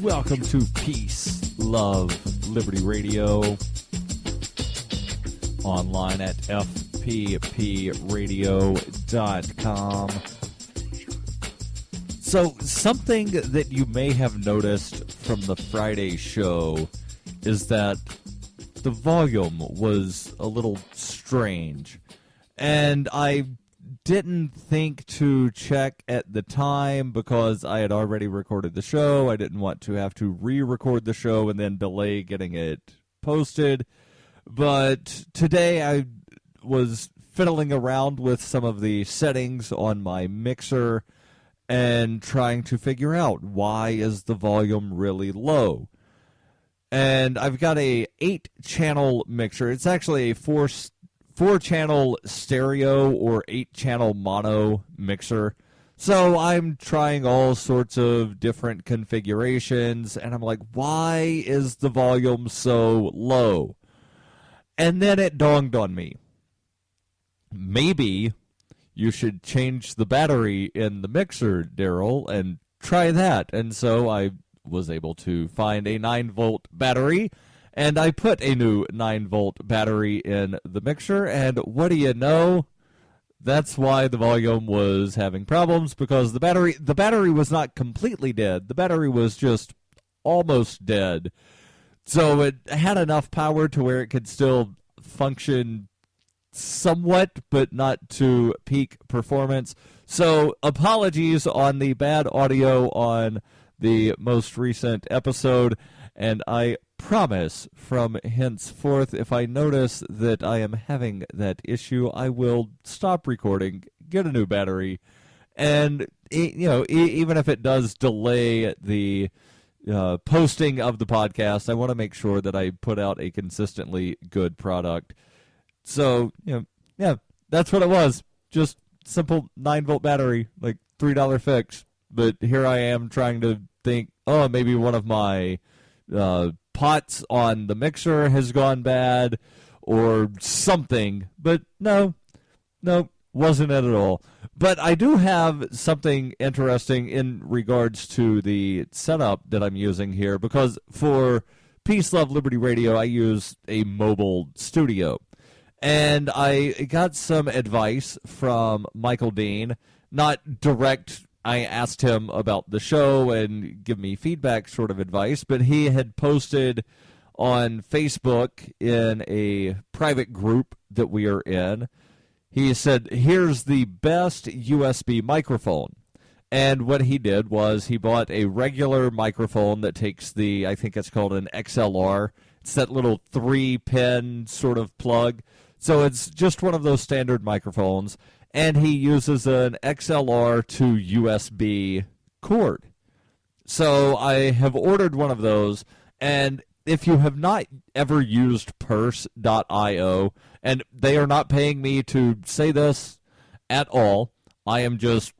Welcome to Peace, Love, Liberty Radio. Online at fppradio.com. So, something that you may have noticed from the Friday show is that the volume was a little strange. And I didn't think to check at the time because I had already recorded the show. I didn't want to have to re-record the show and then delay getting it posted. But today I was fiddling around with some of the settings on my mixer and trying to figure out why is the volume really low. And I've got a 8-channel mixer. It's actually a 4-channel stereo or 8-channel mono mixer. So I'm trying all sorts of different configurations, and I'm like, why is the volume so low? And then it dawned on me, maybe you should change the battery in the mixer, Darryl, and try that. And so I was able to find a 9-volt battery, and I put a new 9-volt battery in the mixer, and what do you know? That's why the volume was having problems, because the battery was not completely dead. The battery was just almost dead. So it had enough power to where it could still function somewhat, but not to peak performance. So apologies on the bad audio on the most recent episode, and I promise from henceforth, if I notice that I am having that issue, I will stop recording, get a new battery, and even if it does delay the posting of the podcast, I want to make sure that I put out a consistently good product. So, yeah, that's what it was. Just simple 9-volt battery, like $3 fix. But here I am trying to think, maybe one of my pots on the mixer has gone bad or something. But no, wasn't it at all. But I do have something interesting in regards to the setup that I'm using here, because for Peace, Love, Liberty Radio, I use a mobile studio. And I got some advice from Michael Dean, not direct. I asked him about the show and give me feedback sort of advice, but he had posted on Facebook in a private group that we are in. He said, here's the best USB microphone. And what he did was he bought a regular microphone that takes I think it's called an XLR. It's that little 3-pin sort of plug. So it's just one of those standard microphones. And he uses an XLR to USB cord. So I have ordered one of those, and if you have not ever used purse.io, and they are not paying me to say this at all, I am just,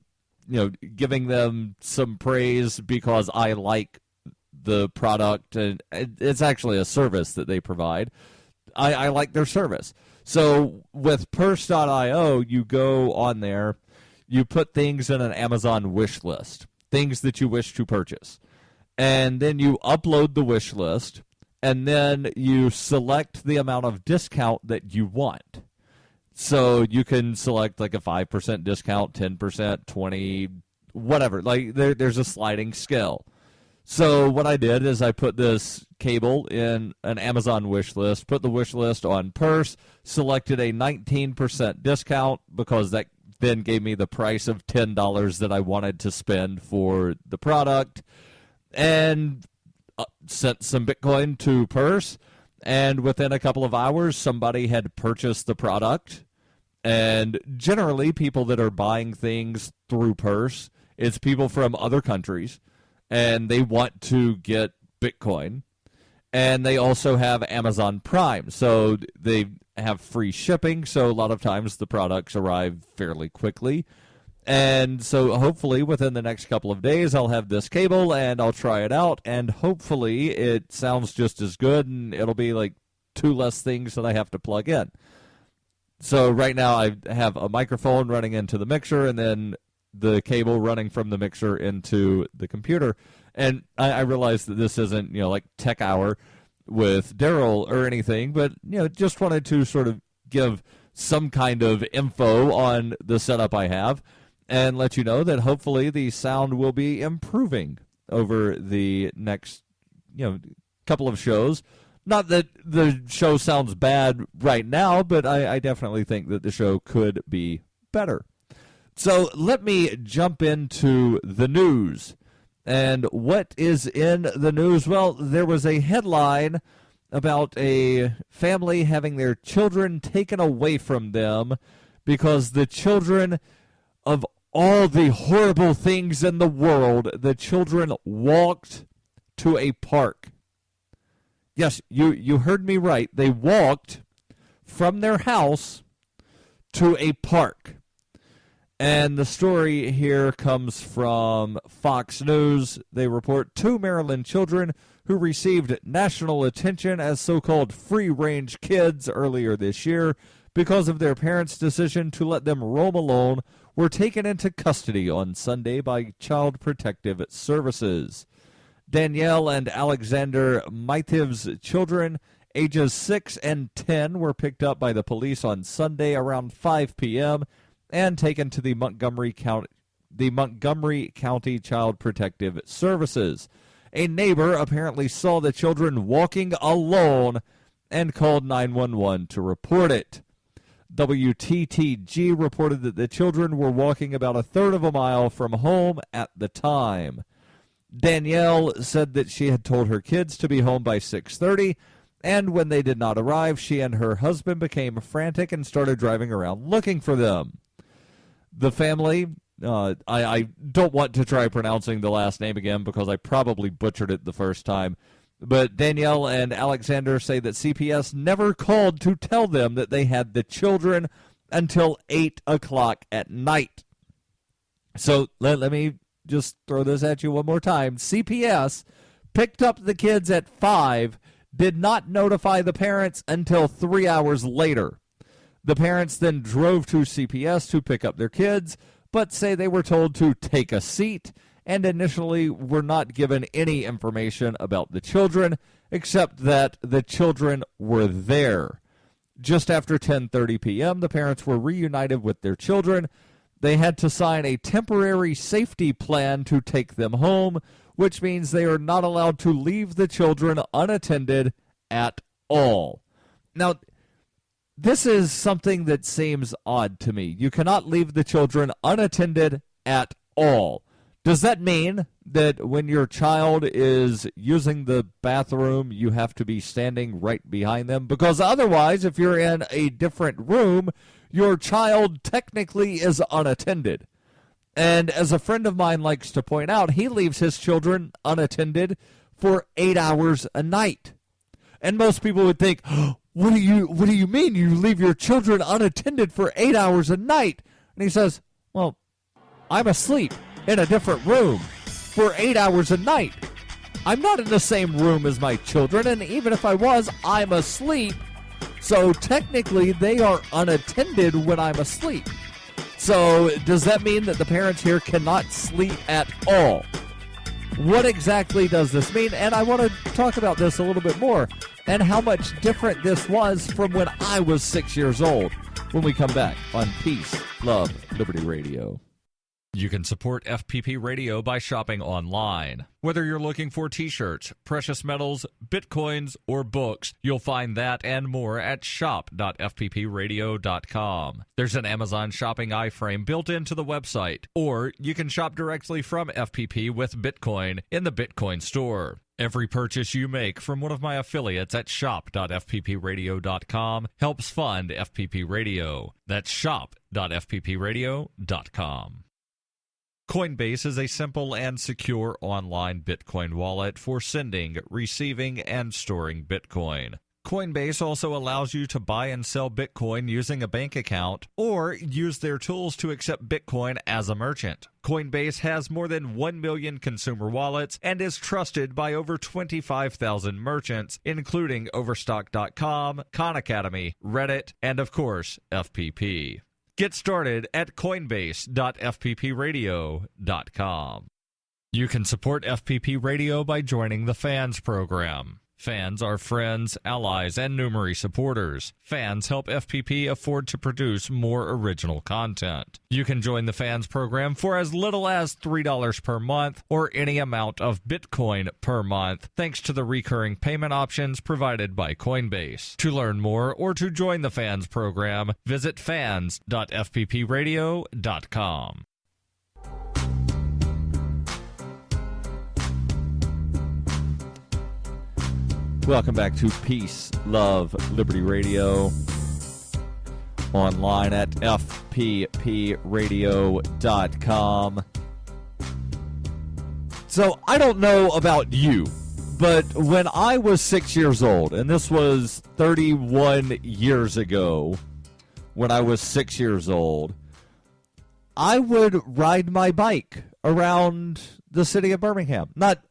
giving them some praise because I like the product, and it's actually a service that they provide. I like their service. So with purse.io, you go on there, you put things in an Amazon wish list, things that you wish to purchase, and then you upload the wish list, and then you select the amount of discount that you want. So you can select like a 5% discount, 10%, 20%, whatever. Like there's a sliding scale. So what I did is I put this cable in an Amazon wish list, put the wish list on Purse, selected a 19% discount because that then gave me the price of $10 that I wanted to spend for the product, and sent some Bitcoin to Purse, and within a couple of hours somebody had purchased the product. And generally people that are buying things through Purse, it's people from other countries, and they want to get Bitcoin. And they also have Amazon Prime, so they have free shipping, so a lot of times the products arrive fairly quickly. And so hopefully within the next couple of days I'll have this cable and I'll try it out, and hopefully it sounds just as good and it'll be like 2 less things that I have to plug in. So right now I have a microphone running into the mixer, and then the cable running from the mixer into the computer. And I realized that this isn't, like Tech Hour with Darryl or anything, but, just wanted to sort of give some kind of info on the setup I have and let you know that hopefully the sound will be improving over the next, couple of shows. Not that the show sounds bad right now, but I definitely think that the show could be better. So let me jump into the news. And what is in the news? Well, there was a headline about a family having their children taken away from them because the children, of all the horrible things in the world, the children walked to a park. Yes, you heard me right. They walked from their house to a park. And the story here comes from Fox News. They report 2 Maryland children who received national attention as so-called free-range kids earlier this year because of their parents' decision to let them roam alone were taken into custody on Sunday by Child Protective Services. Danielle and Alexander Mithev's children, ages 6 and 10, were picked up by the police on Sunday around 5 p.m. and taken to the Montgomery County Child Protective Services. A neighbor apparently saw the children walking alone and called 911 to report it. WTTG reported that the children were walking about a third of a mile from home at the time. Danielle said that she had told her kids to be home by 6:30, and when they did not arrive, she and her husband became frantic and started driving around looking for them. The family, I don't want to try pronouncing the last name again because I probably butchered it the first time, but Danielle and Alexander say that CPS never called to tell them that they had the children until 8 o'clock at night. So let me just throw this at you one more time. CPS picked up the kids at 5, did not notify the parents until 3 hours later. The parents then drove to CPS to pick up their kids, but say they were told to take a seat and initially were not given any information about the children, except that the children were there. Just after 10:30 p.m., the parents were reunited with their children. They had to sign a temporary safety plan to take them home, which means they are not allowed to leave the children unattended at all. Now, this is something that seems odd to me. You cannot leave the children unattended at all. Does that mean that when your child is using the bathroom, you have to be standing right behind them? Because otherwise, if you're in a different room, your child technically is unattended. And as a friend of mine likes to point out, he leaves his children unattended for 8 hours a night. And most people would think, oh, what do you mean you leave your children unattended for 8 hours a night? And he says, well, I'm asleep in a different room for 8 hours a night. I'm not in the same room as my children, and even if I was, I'm asleep. So technically, they are unattended when I'm asleep. So does that mean that the parents here cannot sleep at all? What exactly does this mean? And I want to talk about this a little bit more and how much different this was from when I was 6 years old. When we come back on Peace, Love, Liberty Radio. You can support FPP Radio by shopping online. Whether you're looking for t-shirts, precious metals, bitcoins, or books, you'll find that and more at shop.fppradio.com. There's an Amazon shopping iframe built into the website, or you can shop directly from FPP with Bitcoin in the Bitcoin store. Every purchase you make from one of my affiliates at shop.fppradio.com helps fund FPP Radio. That's shop.fppradio.com. Coinbase is a simple and secure online Bitcoin wallet for sending, receiving, and storing Bitcoin. Coinbase also allows you to buy and sell Bitcoin using a bank account or use their tools to accept Bitcoin as a merchant. Coinbase has more than 1 million consumer wallets and is trusted by over 25,000 merchants, including Overstock.com, Khan Academy, Reddit, and of course, FPP. Get started at coinbase.fppradio.com. You can support FPP Radio by joining the Fans program. Fans are friends, allies, and Numery supporters. Fans help FPP afford to produce more original content. You can join the Fans program for as little as $3 per month or any amount of Bitcoin per month, thanks to the recurring payment options provided by Coinbase. To learn more or to join the Fans program, visit fans.fppradio.com. Welcome back to Peace, Love, Liberty Radio, online at fppradio.com. So, I don't know about you, but when I was 6 years old, and this was 31 years ago, when I was 6 years old, I would ride my bike around the city of Birmingham. Not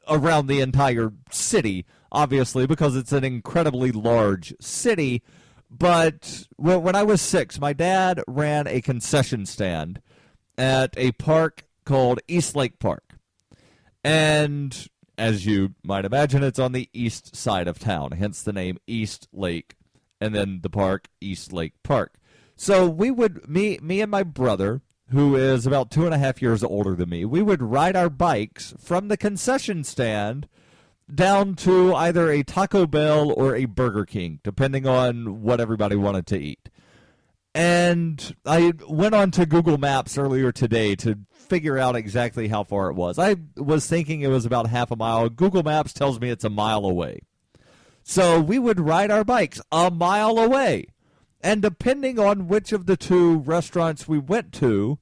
around the entire city, obviously, because it's an incredibly large city. But when I was 6, my dad ran a concession stand at a park called East Lake Park. And as you might imagine, it's on the east side of town, hence the name East Lake, and then the park, East Lake Park. So we would, me and my brother, who is about 2.5 years older than me, we would ride our bikes from the concession stand down to either a Taco Bell or a Burger King, depending on what everybody wanted to eat. And I went on to Google Maps earlier today to figure out exactly how far it was. I was thinking it was about half a mile. Google Maps tells me it's a mile away. So we would ride our bikes a mile away. And depending on which of the two restaurants we went to,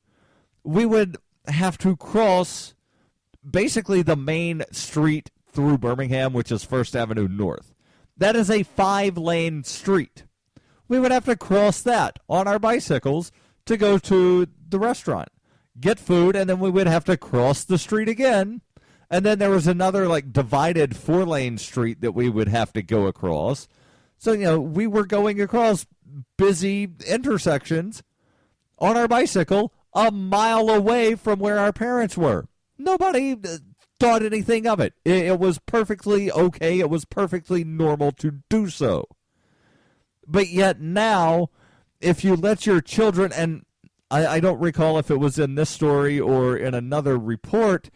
we would have to cross basically the main street through Birmingham, which is First Avenue North. That is a 5-lane street. We would have to cross that on our bicycles to go to the restaurant, get food, and then we would have to cross the street again. And then there was another divided 4-lane street that we would have to go across. So, we were going across busy intersections on our bicycle a mile away from where our parents were. Nobody thought anything of it. It was perfectly okay. It was perfectly normal to do so. But yet now, if you let your children, and I don't recall if it was in this story or in another report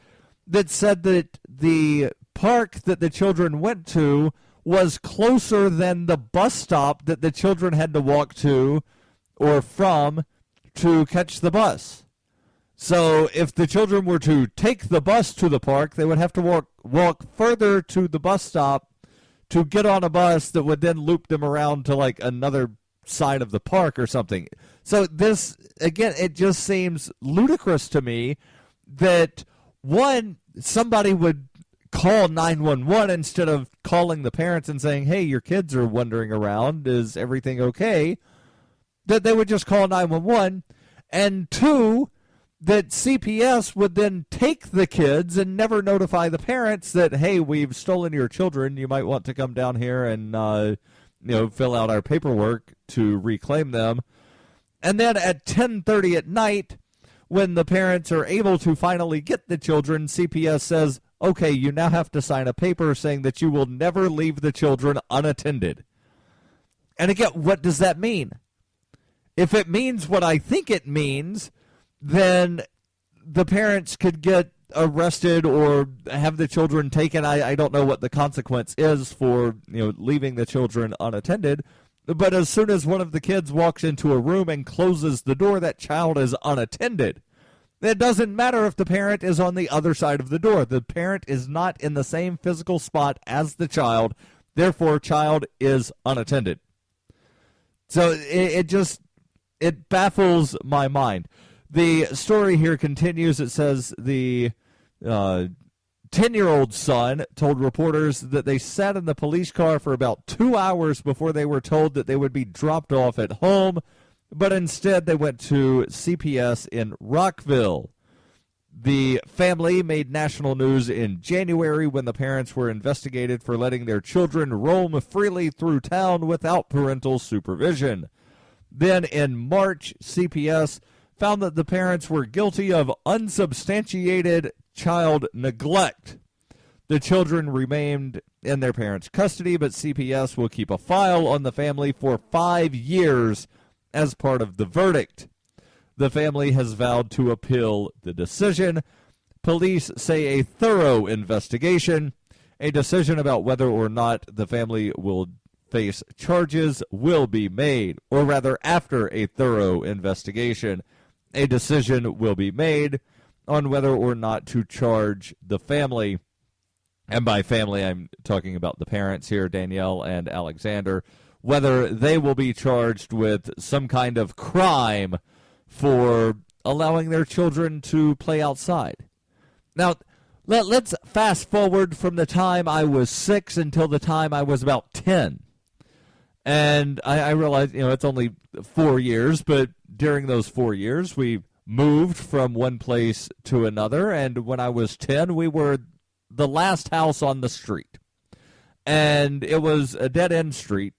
that said that the park that the children went to was closer than the bus stop that the children had to walk to or from to catch the bus. So if the children were to take the bus to the park, they would have to walk further to the bus stop to get on a bus that would then loop them around to another side of the park or something. So this, again, it just seems ludicrous to me that, one, somebody would call 911 instead of calling the parents and saying, hey, your kids are wandering around, is everything okay? That they would just call 911. And two, that CPS would then take the kids and never notify the parents that, hey, we've stolen your children, you might want to come down here and fill out our paperwork to reclaim them. And then at 10:30 at night, when the parents are able to finally get the children, CPS says, okay, you now have to sign a paper saying that you will never leave the children unattended. And again, what does that mean? If it means what I think it means, then the parents could get arrested or have the children taken. I don't know what the consequence is for leaving the children unattended. But as soon as one of the kids walks into a room and closes the door, that child is unattended. It doesn't matter if the parent is on the other side of the door. The parent is not in the same physical spot as the child. Therefore, child is unattended. So it baffles my mind. The story here continues. It says the 10-year-old son told reporters that they sat in the police car for about 2 hours before they were told that they would be dropped off at home, but instead they went to CPS in Rockville. The family made national news in January when the parents were investigated for letting their children roam freely through town without parental supervision. Then in March, CPS found that the parents were guilty of unsubstantiated child neglect. The children remained in their parents' custody, but CPS will keep a file on the family for 5 years as part of the verdict. The family has vowed to appeal the decision. Police say a thorough investigation, a decision about whether or not the family will face charges will be made, or rather, after a thorough investigation, a decision will be made on whether or not to charge the family. And by family, I'm talking about the parents here, Danielle and Alexander, whether they will be charged with some kind of crime for allowing their children to play outside. Now, let's fast forward from the time I was 6 until the time I was about 10. And I realized, it's only 4 years, but during those 4 years, we moved from one place to another. And when I was 10, we were the last house on the street. And it was a dead-end street.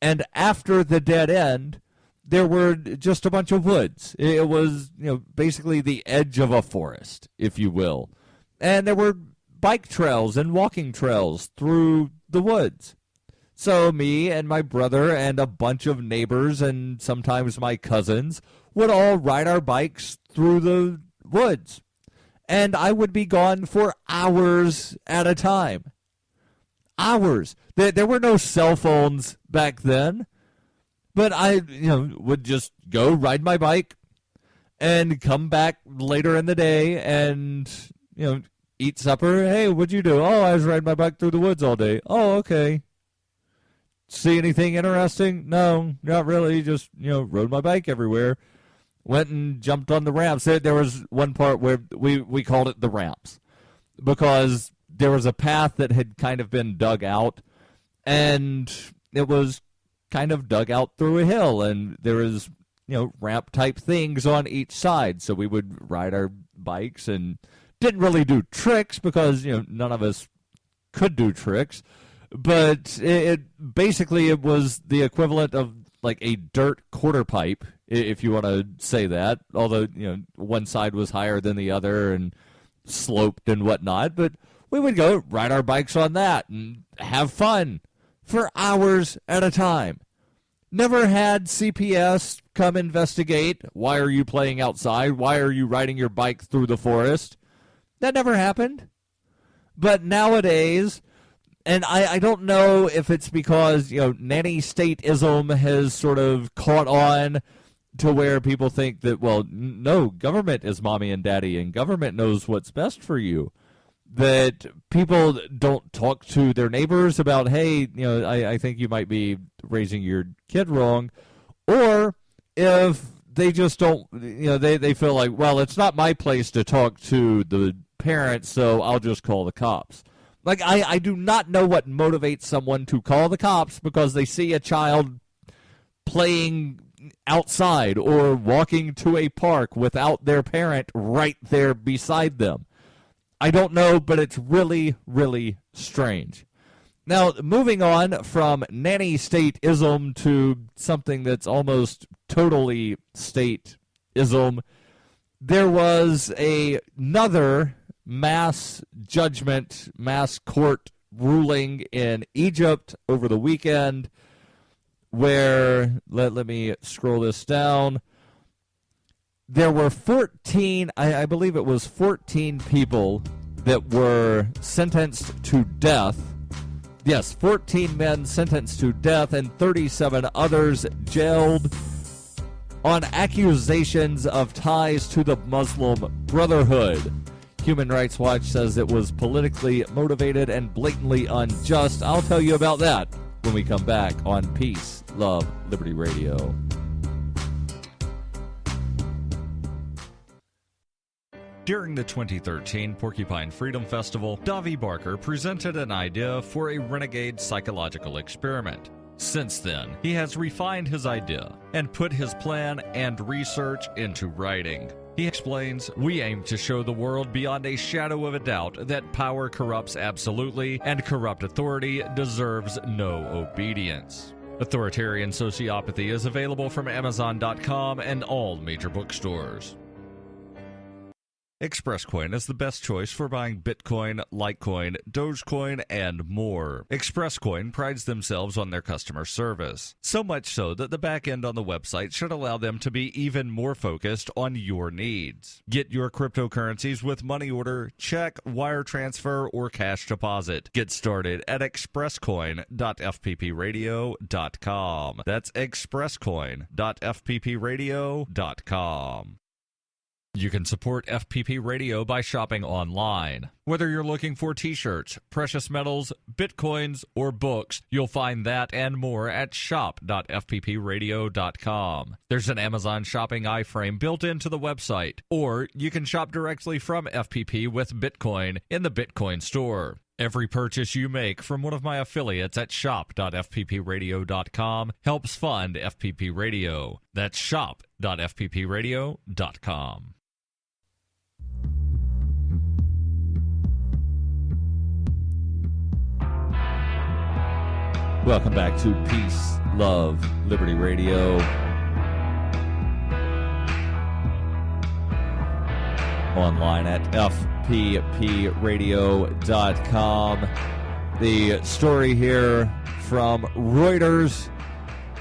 And after the dead end, there were just a bunch of woods. It was, basically the edge of a forest, if you will. And there were bike trails and walking trails through the woods. So me and my brother and a bunch of neighbors and sometimes my cousins would all ride our bikes through the woods. And I would be gone for hours at a time. Hours. There were no cell phones back then. But I, would just go ride my bike and come back later in the day and, eat supper. Hey, what'd you do? Oh, I was riding my bike through the woods all day. Oh, okay. See anything interesting? No, not really. Just, rode my bike everywhere. Went and jumped on the ramps. There was one part where we called it the ramps because there was a path that had kind of been dug out, and it was kind of dug out through a hill, and there was, ramp-type things on each side. So we would ride our bikes and didn't really do tricks because, none of us could do tricks. But it was the equivalent of like a dirt quarter pipe, if you want to say that. Although, one side was higher than the other and sloped and whatnot. But we would go ride our bikes on that and have fun for hours at a time. Never had CPS come investigate. Why are you playing outside? Why are you riding your bike through the forest? That never happened. But nowadays, and I don't know if it's because, nanny state-ism has sort of caught on to where people think that, well, no, government is mommy and daddy and government knows what's best for you. That people don't talk to their neighbors about, hey, I think you might be raising your kid wrong. Or if they just don't, they feel like, well, it's not my place to talk to the parents, so I'll just call the cops. Like, I do not know what motivates someone to call the cops because they see a child playing outside or walking to a park without their parent right there beside them. I don't know, but it's really, really strange. Now, moving on from nanny state-ism to something that's almost totally state-ism, there was another mass judgment, mass court ruling in Egypt over the weekend where, let me scroll this down, there were 14, I believe it was 14 people that were sentenced to death. Yes, 14 men sentenced to death and 37 others jailed on accusations of ties to the Muslim Brotherhood. Human Rights Watch says it was politically motivated and blatantly unjust. I'll tell you about that when we come back on Peace, Love, Liberty Radio. During the 2013 Porcupine Freedom Festival, Davi Barker presented an idea for a renegade psychological experiment. Since then, he has refined his idea and put his plan and research into writing. He explains, "We aim to show the world beyond a shadow of a doubt that power corrupts absolutely and corrupt authority deserves no obedience. Authoritarian Sociopathy is available from Amazon.com and all major bookstores. ExpressCoin is the best choice for buying Bitcoin, Litecoin, Dogecoin, and more. ExpressCoin prides themselves on their customer service, so much so that the back end on the website should allow them to be even more focused on your needs. Get your cryptocurrencies with money order, check, wire transfer, or cash deposit. Get started at expresscoin.fppradio.com. That's expresscoin.fppradio.com. You can support FPP Radio by shopping online. Whether you're looking for t-shirts, precious metals, bitcoins, or books, you'll find that and more at shop.fppradio.com. There's an Amazon shopping iframe built into the website, or you can shop directly from FPP with Bitcoin in the Bitcoin store. Every purchase you make from one of my affiliates at shop.fppradio.com helps fund FPP Radio. That's shop.fppradio.com. Welcome back to Peace, Love, Liberty Radio. Online at fppradio.com. The story here from Reuters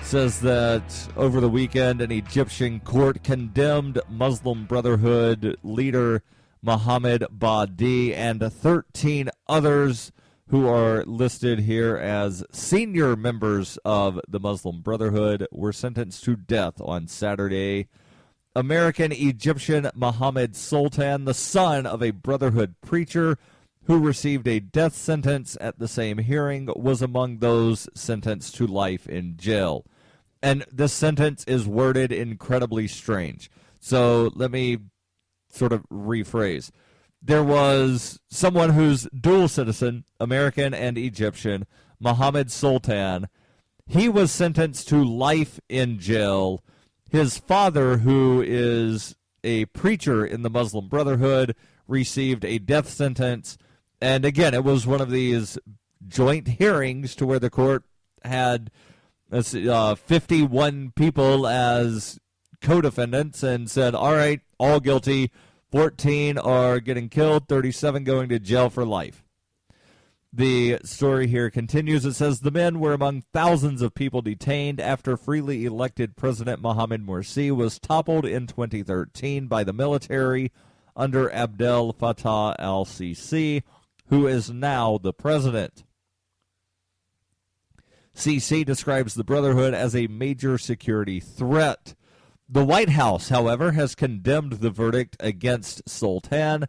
says that over the weekend, an Egyptian court condemned Muslim Brotherhood leader Mohammed Badi and 13 others who are listed here as senior members of the Muslim Brotherhood, were sentenced to death on Saturday. American-Egyptian Mohammed Sultan, the son of a Brotherhood preacher who received a death sentence at the same hearing, was among those sentenced to life in jail. And this sentence is worded incredibly strange. So let me sort of rephrase. There was someone who's dual citizen, American and Egyptian, Mohammed Sultan. He was sentenced to life in jail. His father, who is a preacher in the Muslim Brotherhood, received a death sentence. And again, it was one of these joint hearings to where the court had 51 people as co-defendants and said, all right, all guilty. 14 are getting killed, 37 going to jail for life. The story here continues. It says the men were among thousands of people detained after freely elected President Mohamed Morsi was toppled in 2013 by the military under Abdel Fattah al-Sisi, who is now the president. Sisi describes the Brotherhood as a major security threat. The White House, however, has condemned the verdict against Sultan,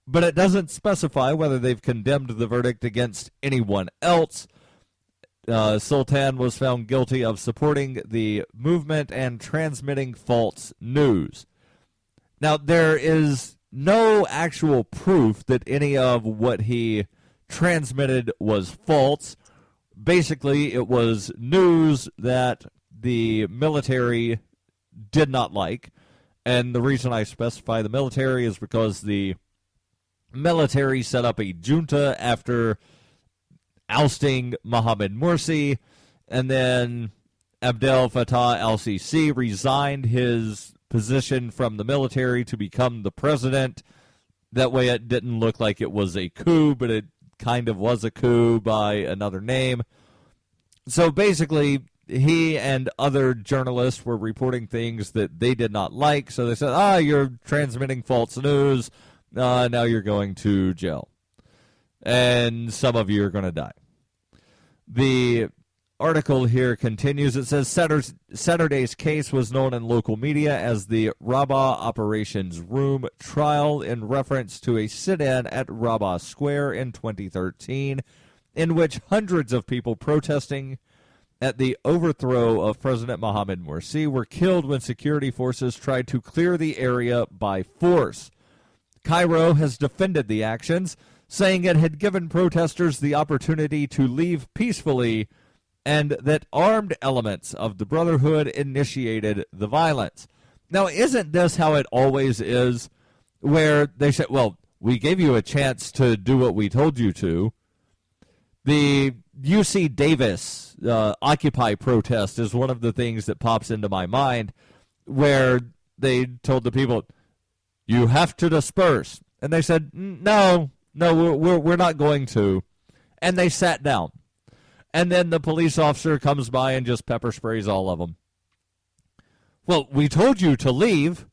but it doesn't specify whether they've condemned the verdict against anyone else. Sultan was found guilty of supporting the movement and transmitting false news. Now, there is no actual proof that any of what he transmitted was false. Basically, it was news that the military did not like, and the reason I specify the military is because the military set up a junta after ousting Mohamed Morsi, and then Abdel Fattah al-Sisi resigned his position from the military to become the president. That way it didn't look like it was a coup, but it kind of was a coup by another name. So basically, he and other journalists were reporting things that they did not like, so they said, you're transmitting false news, now you're going to jail. And some of you are going to die. The article here continues. It says Saturday's case was known in local media as the Rabah Operations Room trial in reference to a sit-in at Rabah Square in 2013, in which hundreds of people protesting at the overthrow of President Mohamed Morsi were killed when security forces tried to clear the area by force. Cairo has defended the actions, saying it had given protesters the opportunity to leave peacefully and that armed elements of the Brotherhood initiated the violence. Now, isn't this how it always is, where they say, well, we gave you a chance to do what we told you to, The UC Davis Occupy protest is one of the things that pops into my mind, where they told the people, you have to disperse. And they said, no, we're not going to. And they sat down. And then the police officer comes by and just pepper sprays all of them. Well, we told you to leave.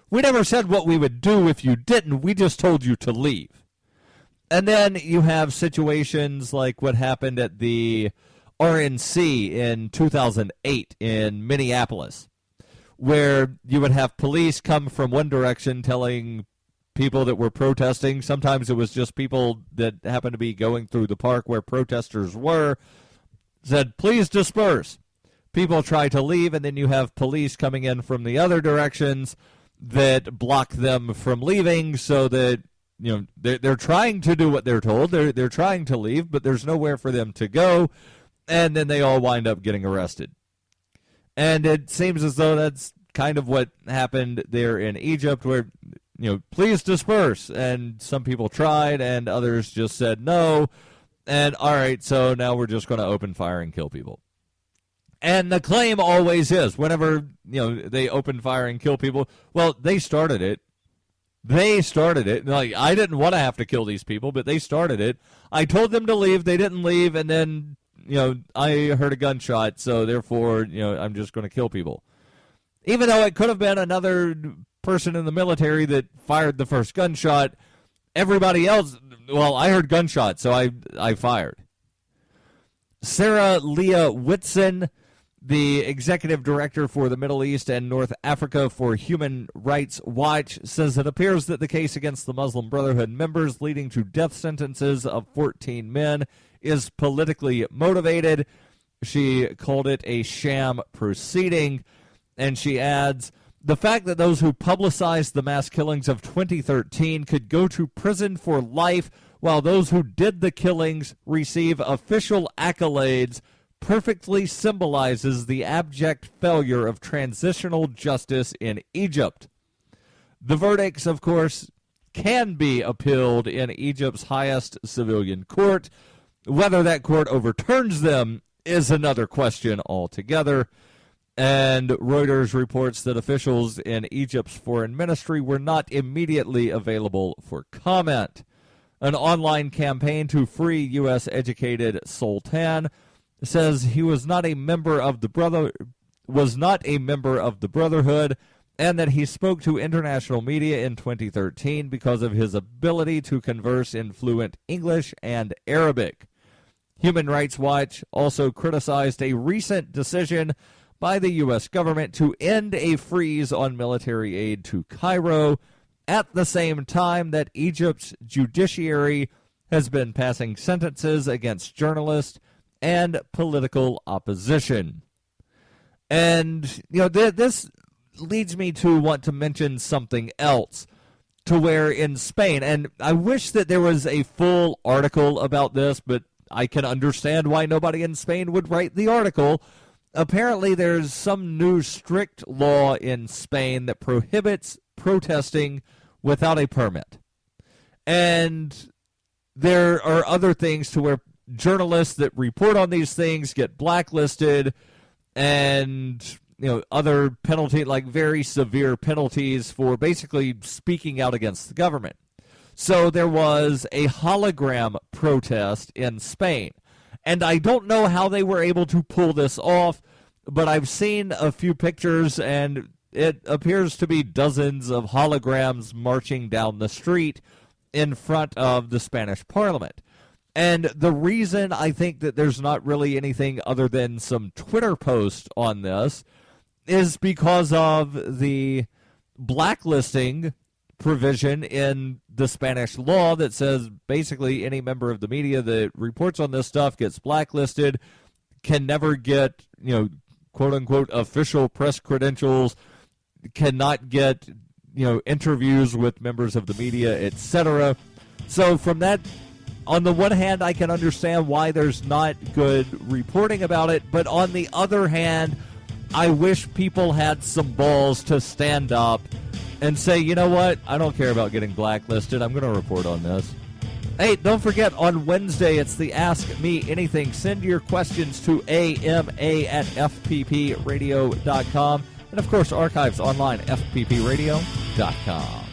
We never said what we would do if you didn't. We just told you to leave. And then you have situations like what happened at the RNC in 2008 in Minneapolis, where you would have police come from one direction telling people that were protesting. Sometimes it was just people that happened to be going through the park where protesters were, said, please disperse. People try to leave, and then you have police coming in from the other directions that block them from leaving, so that they're trying to do what they're told. They're trying to leave, but there's nowhere for them to go, and then they all wind up getting arrested. And it seems as though that's kind of what happened there in Egypt, where please disperse, and some people tried, and others just said no, and all right, so now we're just going to open fire and kill people. And the claim always is, whenever they open fire and kill people, well, they started it. They started it. Like, I didn't want to have to kill these people, but they started it. I told them to leave. They didn't leave, and then, I heard a gunshot, so therefore, I'm just going to kill people. Even though it could have been another person in the military that fired the first gunshot, everybody else, well, I heard gunshots, so I fired. Sarah Leah Whitson, the executive director for the Middle East and North Africa for Human Rights Watch, says it appears that the case against the Muslim Brotherhood members leading to death sentences of 14 men is politically motivated. She called it a sham proceeding, and she adds, the fact that those who publicized the mass killings of 2013 could go to prison for life while those who did the killings receive official accolades perfectly symbolizes the abject failure of transitional justice in Egypt. The verdicts, of course, can be appealed in Egypt's highest civilian court. Whether that court overturns them is another question altogether. And Reuters reports that officials in Egypt's foreign ministry were not immediately available for comment. An online campaign to free U.S.-educated Sultan says he was not a member of the Brotherhood, and that he spoke to international media in 2013 because of his ability to converse in fluent English and Arabic. Human Rights Watch also criticized a recent decision by the U.S. government to end a freeze on military aid to Cairo at the same time that Egypt's judiciary has been passing sentences against journalists and political opposition. And, this leads me to want to mention something else, to where in Spain, and I wish that there was a full article about this, but I can understand why nobody in Spain would write the article. Apparently there's some new strict law in Spain that prohibits protesting without a permit. And there are other things to where journalists that report on these things get blacklisted, and other penalty, like very severe penalties for basically speaking out against the government. So there was a hologram protest in Spain, and I don't know how they were able to pull this off, but I've seen a few pictures, and it appears to be dozens of holograms marching down the street in front of the Spanish Parliament. And the reason I think that there's not really anything other than some Twitter posts on this is because of the blacklisting provision in the Spanish law that says basically any member of the media that reports on this stuff gets blacklisted, can never get, quote-unquote official press credentials, cannot get, interviews with members of the media, etc. So from that, on the one hand, I can understand why there's not good reporting about it, but on the other hand, I wish people had some balls to stand up and say, you know what, I don't care about getting blacklisted, I'm going to report on this. Hey, don't forget, on Wednesday, it's the Ask Me Anything. Send your questions to ama@fppradio.com. And, of course, archives online, fppradio.com.